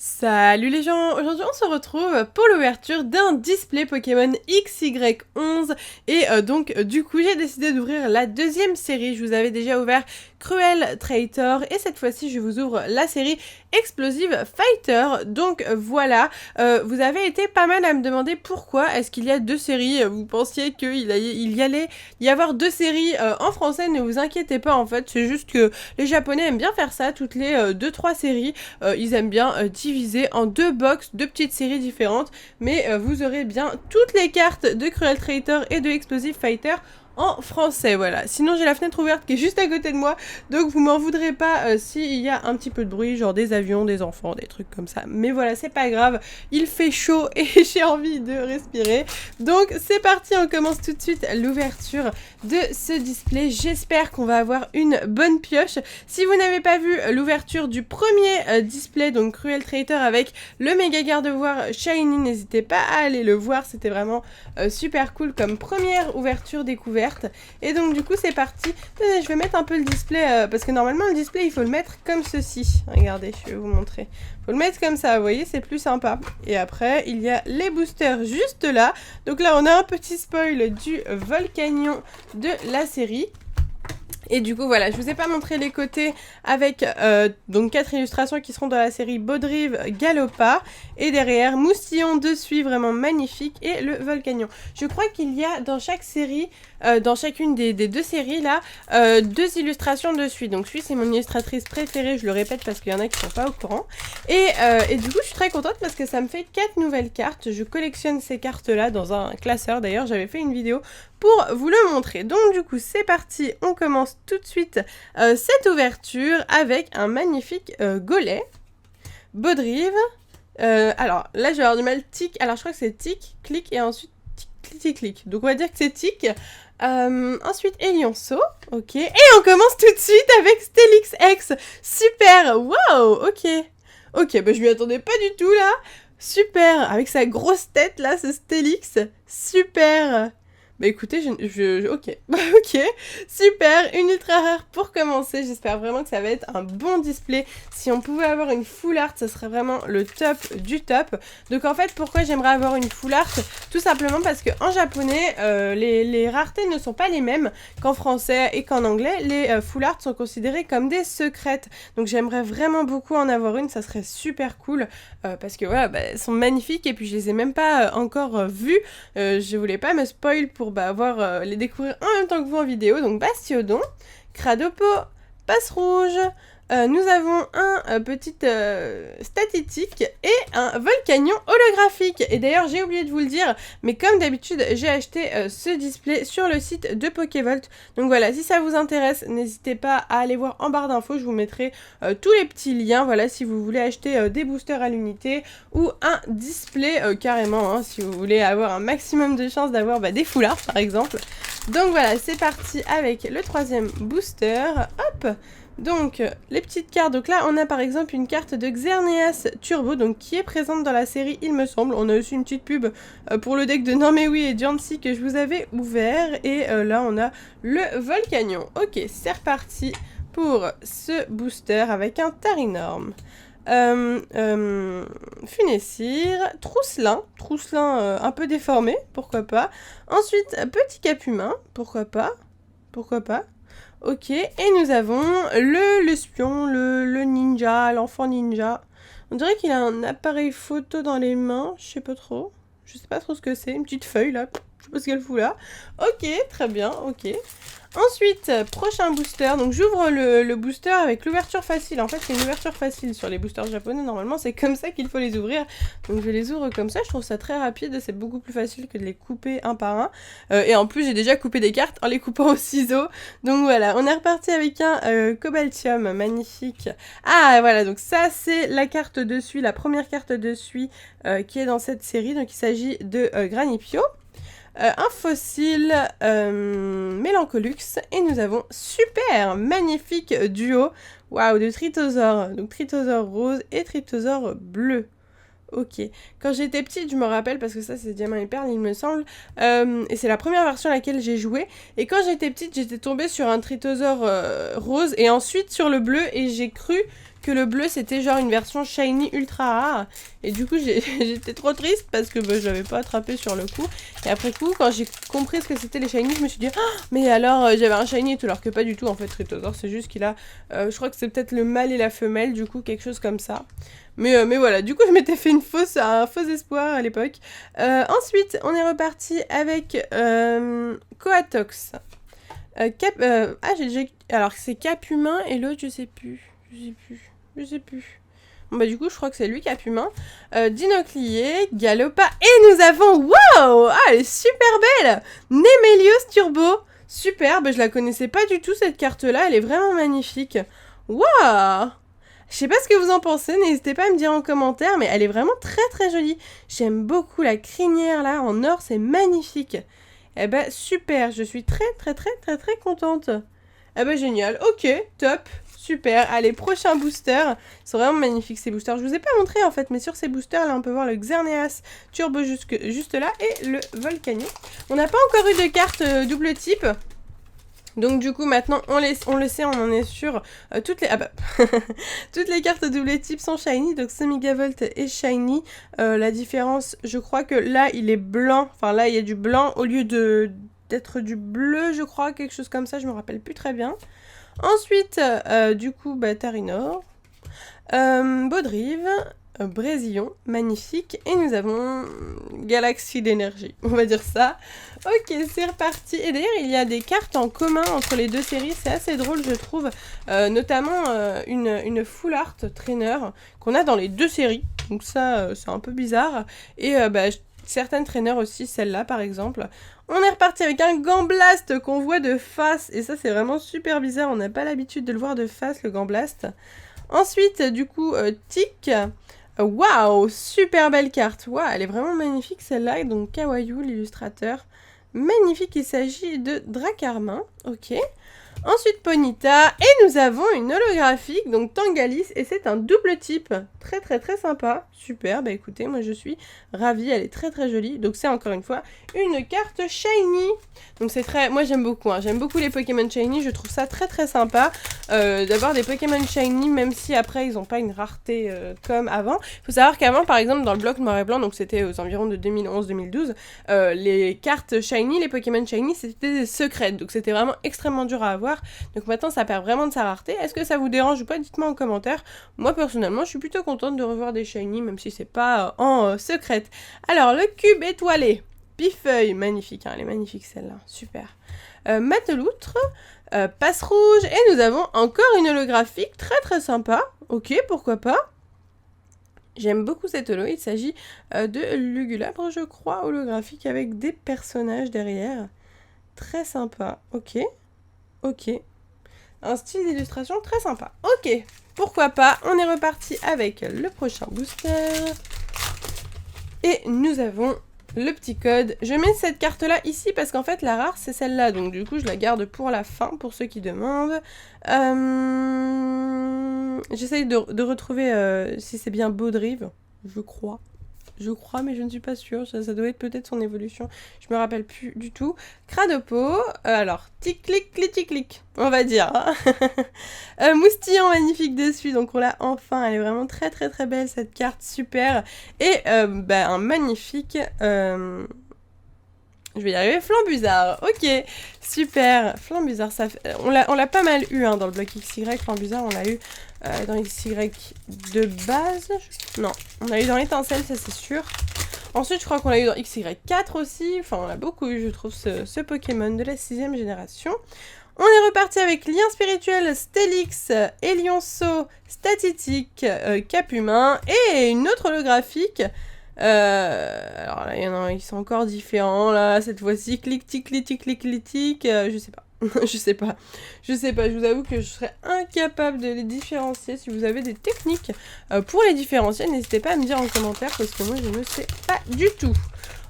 Salut les gens, aujourd'hui on se retrouve pour l'ouverture d'un display Pokémon XY11 et donc du coup j'ai décidé d'ouvrir la deuxième série. Je vous avais déjà ouvert Cruel Traitor et cette fois-ci je vous ouvre la série Explosive Fighter. Donc voilà, vous avez été pas mal à me demander pourquoi est-ce qu'il y a deux séries. Vous pensiez qu'il y allait y avoir deux séries en français, ne vous inquiétez pas en fait, c'est juste que les japonais aiment bien faire ça, toutes les 2-3 séries, ils aiment bien diviser en deux box, deux petites séries différentes, mais vous aurez bien toutes les cartes de Cruel Traitor et de Explosive Fighter en français, voilà. Sinon, j'ai la fenêtre ouverte qui est juste à côté de moi, donc vous m'en voudrez pas s'il y a un petit peu de bruit, genre des avions, des enfants, des trucs comme ça. Mais voilà, c'est pas grave, il fait chaud et j'ai envie de respirer. Donc, c'est parti, on commence tout de suite l'ouverture de ce display. J'espère qu'on va avoir une bonne pioche. Si vous n'avez pas vu l'ouverture du premier display, donc Cruel Traitor avec le méga garde-voir Shiny, n'hésitez pas à aller le voir, c'était vraiment super cool comme première ouverture découverte. Et donc du coup c'est parti. Je vais mettre un peu le display parce que normalement le display il faut le mettre comme ceci. Regardez, je vais vous montrer. Il faut le mettre comme ça, vous voyez, c'est plus sympa. Et après il y a les boosters juste là. Donc là on a un petit spoil du Volcanion de la série. Et du coup voilà, je vous ai pas montré les côtés avec donc 4 illustrations qui seront dans la série Baudrive Galopa. Et derrière, Moustillon de Suie, vraiment magnifique, et le Volcanion. Je crois qu'il y a dans chaque série, dans chacune des deux séries là, deux illustrations de Suie. Donc Suie c'est mon illustratrice préférée, je le répète parce qu'il y en a qui sont pas au courant. Et du coup je suis très contente parce que ça me fait 4 nouvelles cartes. Je collectionne ces cartes là dans un classeur, d'ailleurs j'avais fait une vidéo pour vous le montrer. Donc du coup c'est parti, on commence tout de suite cette ouverture avec un magnifique golet Baudrive. Alors là je vais avoir du mal, tic, alors je crois que c'est tic, clic et ensuite tic, clic, tic, clic. Donc on va dire que c'est tic. Ensuite Elionceau, ok. Et on commence tout de suite avec Steelix X. Super, wow, ok. Ok, bah je m'y attendais pas du tout là. Super, avec sa grosse tête là, ce Steelix. Super. Bah écoutez, ok, ok, super, une ultra rare pour commencer, j'espère vraiment que ça va être un bon display. Si on pouvait avoir une full art, ce serait vraiment le top du top. Donc en fait, pourquoi j'aimerais avoir une full art? Tout simplement parce qu'en japonais, les raretés ne sont pas les mêmes qu'en français et qu'en anglais. Les full art sont considérées comme des secrètes. Donc j'aimerais vraiment beaucoup en avoir une, ça serait super cool. Parce que voilà, bah, elles sont magnifiques et puis je les ai même pas encore vues. Je voulais pas me spoil pour les découvrir en même temps que vous en vidéo. Donc Bastiodon, Cradopo, Passe Rouge, nous avons un petit statistique et un Volcanion holographique. Et d'ailleurs j'ai oublié de vous le dire, mais comme d'habitude j'ai acheté ce display sur le site de Pokévolt. Donc voilà, si ça vous intéresse, n'hésitez pas à aller voir en barre d'infos, je vous mettrai tous les petits liens, voilà, si vous voulez acheter des boosters à l'unité ou un display carrément, hein, si vous voulez avoir un maximum de chances d'avoir des foulards par exemple. Donc voilà, c'est parti avec le troisième booster, hop. Donc, les petites cartes, donc là on a par exemple une carte de Xerneas Turbo, donc qui est présente dans la série il me semble. On a aussi une petite pub pour le deck de Normewi et Jancy que je vous avais ouvert. Et là on a le Volcanion. Ok, c'est reparti pour ce booster avec un Tarinorm. Funessir, Trousselin un peu déformé, pourquoi pas. Ensuite, Petit Capumin, pourquoi pas. Ok, et nous avons l'espion, le ninja, l'enfant ninja. On dirait qu'il a un appareil photo dans les mains, je sais pas trop. Je sais pas trop ce que c'est, une petite feuille là, je sais pas ce qu'elle fout là. Ok, très bien, ok. Ensuite, prochain booster, donc j'ouvre le booster avec l'ouverture facile. En fait, c'est une ouverture facile sur les boosters japonais, normalement c'est comme ça qu'il faut les ouvrir. Donc je les ouvre comme ça, je trouve ça très rapide, c'est beaucoup plus facile que de les couper un par un. Et en plus, j'ai déjà coupé des cartes en les coupant au ciseau. Donc voilà, on est reparti avec un Cobaltium, magnifique. Ah voilà, donc ça c'est la carte de Suie, la première carte de Suie qui est dans cette série. Donc il s'agit de Granipio. Un fossile Mélancolux et nous avons super magnifique duo waouh de Trithosaure, donc Trithosaure rose et Trithosaure bleu. Ok, quand j'étais petite je me rappelle parce que ça c'est Diamant et Perle il me semble et c'est la première version à laquelle j'ai joué et quand j'étais petite j'étais tombée sur un Trithosaure rose et ensuite sur le bleu et j'ai cru que le bleu c'était genre une version shiny ultra rare. Et du coup j'étais trop triste parce que bah, je l'avais pas attrapé sur le coup. Et après coup quand j'ai compris ce que c'était les shiny, je me suis dit oh, mais alors j'avais un shiny et tout, alors que pas du tout en fait. Rhytosaur c'est juste qu'il a, je crois que c'est peut-être le mâle et la femelle, du coup quelque chose comme ça. Mais voilà, du coup je m'étais fait un faux espoir à l'époque. Ensuite on est reparti avec Coatox. Alors c'est Cap Humain et l'autre je sais plus. Bon bah du coup je crois que c'est lui Cap Humain. Dinoclier, Galopa et nous avons, waouh, ah elle est super belle, Nemelios Turbo. Superbe, je la connaissais pas du tout cette carte là, elle est vraiment magnifique. Waouh. Je sais pas ce que vous en pensez, n'hésitez pas à me dire en commentaire, mais elle est vraiment très très jolie. J'aime beaucoup la crinière là en or, c'est magnifique. Eh ben super, je suis très contente. Eh ben génial, ok, top, super. Allez, prochain booster. C'est vraiment magnifique ces boosters. Je vous ai pas montré en fait, mais sur ces boosters là on peut voir le Xerneas Turbo juste là et le Volcanion. On n'a pas encore eu de carte double type. Donc du coup maintenant on le sait, on en est sûr, toutes les cartes double type sont shiny, donc Semigavolt est shiny. La différence, je crois que là il est blanc, enfin là il y a du blanc au lieu d'être du bleu, je crois, quelque chose comme ça, je me rappelle plus très bien. Ensuite du coup Tarinor, Baudrive, Brésillon, magnifique, et nous avons Galaxie d'énergie, on va dire ça. Ok, c'est reparti. Et d'ailleurs, il y a des cartes en commun entre les deux séries, c'est assez drôle, je trouve, notamment une full art trainer qu'on a dans les deux séries, donc ça, c'est un peu bizarre, et certaines trainers aussi, celle-là par exemple. On est reparti avec un Gamblaste qu'on voit de face, et ça c'est vraiment super bizarre, on n'a pas l'habitude de le voir de face, le Gamblaste. Ensuite, du coup, Tic. Waouh, super belle carte. Waouh, elle est vraiment magnifique celle-là. Donc Kawaii, l'illustrateur. Magnifique, il s'agit de Dracarmin. Ok. Ensuite Ponyta. Et nous avons une holographique, donc Tangalis. Et c'est un double type. Très sympa. Super, bah écoutez, moi je suis ravie. Elle est très jolie. Donc c'est encore une fois une carte shiny. Donc c'est très... Moi j'aime beaucoup, hein. J'aime beaucoup les Pokémon shiny. Je trouve ça très sympa d'avoir des Pokémon shiny, même si après ils n'ont pas une rareté comme avant. Il faut savoir qu'avant, par exemple, dans le bloc noir et blanc, donc c'était aux environs de 2011-2012, les cartes shiny, les Pokémon shiny, c'était des secrètes. Donc c'était vraiment extrêmement dur à avoir. Donc maintenant ça perd vraiment de sa rareté. Est-ce que ça vous dérange ou pas? Dites-moi en commentaire. Moi personnellement je suis plutôt contente de revoir des shiny, même si c'est pas en secrète. Alors le cube étoilé, Pifeuille, magnifique, hein, elle est magnifique celle-là, super. Mateloutre, Passe Rouge, et nous avons encore une holographique très sympa. Ok, pourquoi pas. J'aime beaucoup cette holo, il s'agit de Lugulabre, je crois, holographique avec des personnages derrière. Très sympa, ok. Un style d'illustration très sympa. Ok, pourquoi pas. On est reparti avec le prochain booster. Et nous avons le petit code. Je mets cette carte-là ici parce qu'en fait, la rare, c'est celle-là. Donc du coup, je la garde pour la fin, pour ceux qui demandent. J'essaye de retrouver si c'est bien Baudrive, je crois. Mais je ne suis pas sûre. Ça doit être peut-être son évolution. Je me rappelle plus du tout. Cradopo. Alors, tic-clic, on va dire. Hein. Moustillon magnifique dessus. Donc, on l'a enfin. Elle est vraiment très belle, cette carte. Super. Et un magnifique... je vais y arriver. Flambuzard. Ok. Super. Flambuzard. On l'a pas mal eu hein, dans le bloc XY. Flambuzard, on l'a eu... dans XY de base. Non, on a eu dans l'étincelle, ça c'est sûr. Ensuite, je crois qu'on l'a eu dans XY4 aussi. Enfin, on a beaucoup eu, je trouve, ce Pokémon de la 6ème génération. On est reparti avec Lien Spirituel, Stélix, Elionceau, Statitique, Cap Humain et une autre holographique. Alors là, il y en a qui sont encore différents. Là, cette fois-ci, clic, je sais pas. je sais pas, je vous avoue que je serais incapable de les différencier. Si vous avez des techniques pour les différencier, n'hésitez pas à me dire en commentaire parce que moi je ne sais pas du tout.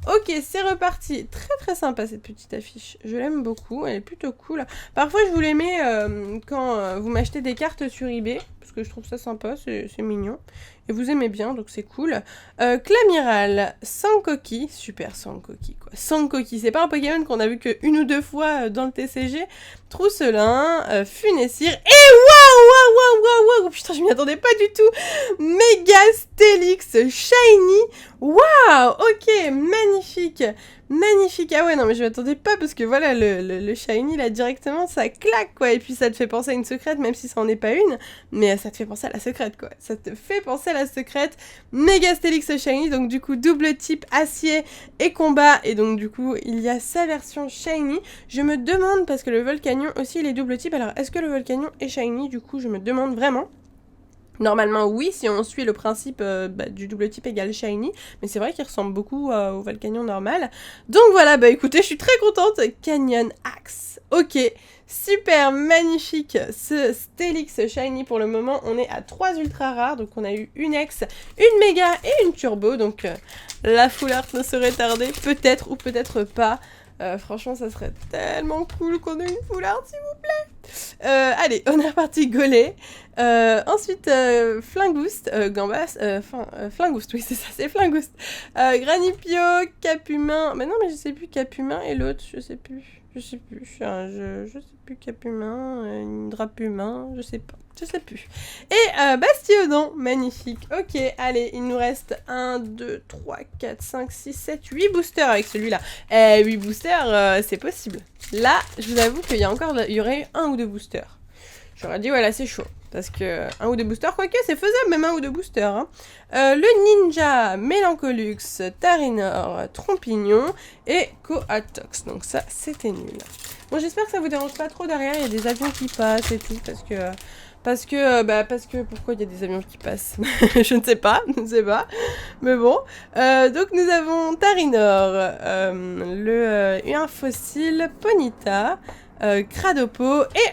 Ok, c'est reparti. Très sympa cette petite affiche, je l'aime beaucoup, elle est plutôt cool. Parfois je vous les mets quand vous m'achetez des cartes sur eBay, parce que je trouve ça sympa, c'est mignon. Et vous aimez bien, donc c'est cool. Clamiral, Sankoki, super Sankoki quoi. Sankoki, c'est pas un Pokémon qu'on a vu que une ou deux fois dans le TCG. Trousselin, Funessir, et waouh, putain, je m'y attendais pas du tout. Méga Stélix, Shiny, waouh, ok, magnifique. Magnifique, ah ouais, non mais je m'attendais pas parce que voilà, le Shiny là directement ça claque quoi, et puis ça te fait penser à une secrète même si ça en est pas une, mais ça te fait penser à la secrète quoi, ça te fait penser à la secrète. Méga Stélix Shiny, donc du coup double type acier et combat, et donc du coup il y a sa version Shiny. Je me demande, parce que le Volcanion aussi il est double type, alors est-ce que le Volcanion est Shiny, du coup je me demande vraiment. Normalement oui, si on suit le principe du double type égale shiny, mais c'est vrai qu'il ressemble beaucoup au Volcanion normal. Donc voilà, bah écoutez, je suis très contente. Canyon Axe, ok, super magnifique ce Stélix shiny pour le moment. On est à 3 ultra rares, donc on a eu une ex, une méga et une turbo, donc la full art ne serait tardée, peut-être ou peut-être pas. Franchement, ça serait tellement cool qu'on ait une full art, s'il vous plaît. Allez, on est reparti Golé. Ensuite, Flingoost, Gambas, Flingoost, oui, c'est ça, c'est Flingoost. Granipio, Capumin, mais non, mais je sais plus, Capumin et l'autre, je sais plus, je sais plus, Capumin, Drapumin, je sais pas. Je sais plus. Et Bastiodon, magnifique. Ok, allez, il nous reste 1, 2, 3, 4, 5, 6, 7, 8 boosters avec celui-là. 8 boosters, c'est possible. Là, je vous avoue qu'il y a encore, il y aurait eu 1 ou 2 boosters. J'aurais dit, voilà, c'est chaud. Parce que 1 ou 2 boosters, quoique, c'est faisable, même 1 ou 2 boosters. Hein. Le Ninja, Mélancolux, Tarinor, Trompignon et Coatox. Donc ça, c'était nul. Bon, j'espère que ça vous dérange pas trop derrière. Il y a des avions qui passent et tout, parce que pourquoi il y a des avions qui passent? Je ne sais pas, mais bon. Donc nous avons Tarinor, un fossile, Ponyta, Cradopo et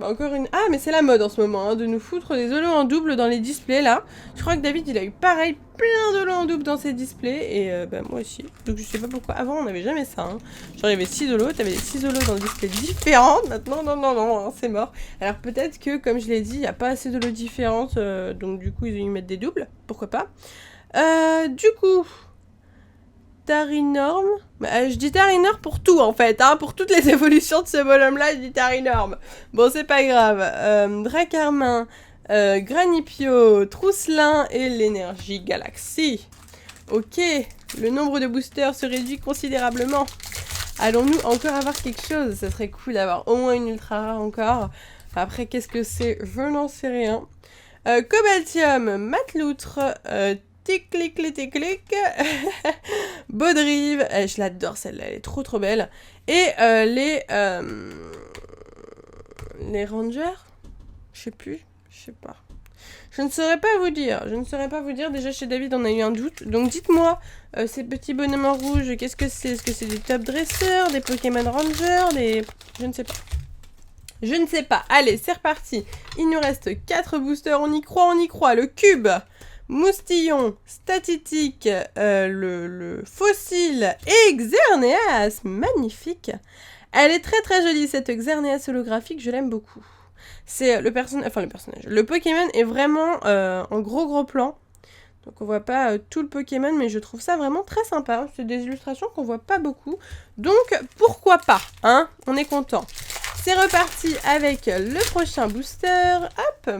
encore une... Ah, mais c'est la mode en ce moment, hein, de nous foutre des holos en double dans les displays, là. Je crois que David, il a eu pareil, plein d'holos en double dans ses displays, et moi aussi. Donc je sais pas pourquoi. Avant, on n'avait jamais ça, hein. Genre, il y avait 6 holos, t'avais les 6 holos dans des displays différents. Maintenant, non, hein, c'est mort. Alors peut-être que, comme je l'ai dit, il n'y a pas assez d'holos différentes, donc du coup, ils ont dû mettre des doubles. Pourquoi pas. Du coup... Tarinorm, je dis Tarinor pour tout en fait, hein, pour toutes les évolutions de ce bonhomme-là, je dis Tarinorm. Bon, c'est pas grave. Dracarmin, Granipio, Trousselin et l'énergie Galaxy. Ok, le nombre de boosters se réduit considérablement. Allons-nous encore avoir quelque chose? Ça serait cool d'avoir au moins une ultra rare encore. Après, qu'est-ce que c'est? Je n'en sais rien. Cobaltium, Matloutre, tic-clic, Baudrive, je l'adore celle-là, elle est trop belle. Et les Rangers, je sais pas. Je ne saurais pas vous dire, déjà chez David on a eu un doute, donc dites-moi, ces petits bonhommes en rouge, qu'est-ce que c'est? Est-ce que c'est des top dresseurs, des Pokémon Rangers, des... Je ne sais pas. Je ne sais pas, allez c'est reparti. Il nous reste 4 boosters, on y croit, le cube, Moustillon, Statitique, le fossile et Xerneas, magnifique. Elle est très jolie cette Xerneas holographique, je l'aime beaucoup. C'est le personnage, le Pokémon est vraiment en gros plan. Donc on voit pas tout le Pokémon, mais je trouve ça vraiment très sympa. C'est des illustrations qu'on voit pas beaucoup. Donc pourquoi pas, hein? On est content. C'est reparti avec le prochain booster. Hop!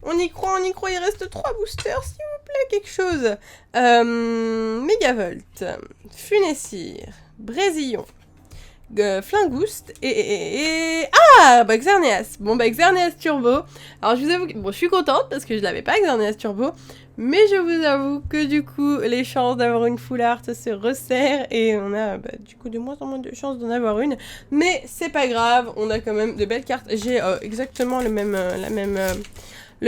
On y croit, il reste 3 boosters, s'il vous plaît, quelque chose. Megavolt, Funessir, Brésillon, Flingoost et... Ah, bah Xerneas. Bon, bah Xerneas Turbo. Alors, je vous avoue que... Bon, je suis contente parce que je l'avais pas, Xerneas Turbo. Mais je vous avoue que du coup, les chances d'avoir une full art se resserrent. Et on a, du coup, de moins en moins de chances d'en avoir une. Mais c'est pas grave, on a quand même de belles cartes. J'ai exactement le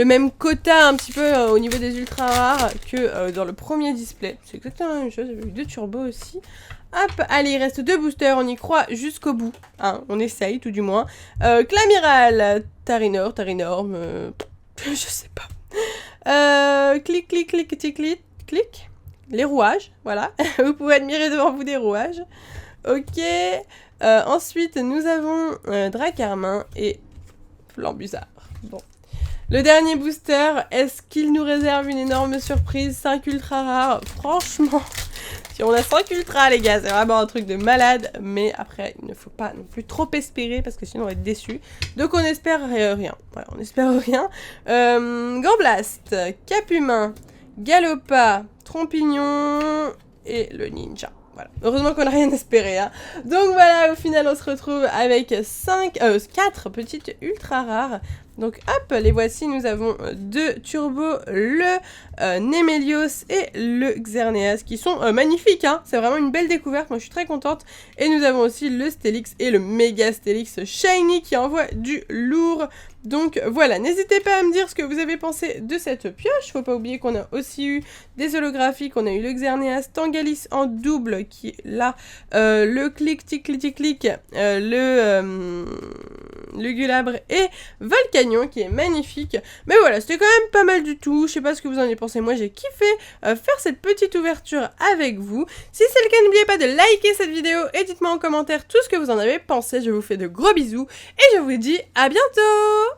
même quota un petit peu au niveau des ultra rares que dans le premier display. C'est exactement la même chose, j'avais eu 2 turbos aussi. Hop, allez, il reste 2 boosters, on y croit jusqu'au bout. Hein, on essaye, tout du moins. Clamiral, Tarinor, je sais pas. Clic. Les rouages, voilà. Vous pouvez admirer devant vous des rouages. Ok. Ensuite, nous avons Dracarmin et Flambusard. Bon. Le dernier booster, est-ce qu'il nous réserve une énorme surprise? 5 ultra rares, franchement, si on a 5 ultra les gars, c'est vraiment un truc de malade, mais après, il ne faut pas non plus trop espérer, parce que sinon on va être déçu. Donc on espère rien, voilà, on espère rien. Gamblaast, Capumain, Galopa, Trompignon et le Ninja. Voilà. Heureusement qu'on n'a rien espéré. Hein. Donc voilà, au final, on se retrouve avec 4 petites ultra rares. Donc hop, les voici. Nous avons 2 turbos, le Nemelios et le Xerneas qui sont magnifiques. Hein. C'est vraiment une belle découverte. Moi, je suis très contente. Et nous avons aussi le Steelix et le Mega Steelix Shiny qui envoie du lourd. Donc voilà, n'hésitez pas à me dire ce que vous avez pensé de cette pioche. Faut pas oublier qu'on a aussi eu des holographiques. On a eu le Xerneas, Tangalis en double qui est là, le clic, le Gulabre et Volcanion qui est magnifique. Mais voilà, c'était quand même pas mal du tout. Je sais pas ce que vous en avez pensé. Moi, j'ai kiffé faire cette petite ouverture avec vous. Si c'est le cas, n'oubliez pas de liker cette vidéo et dites-moi en commentaire tout ce que vous en avez pensé. Je vous fais de gros bisous et je vous dis à bientôt!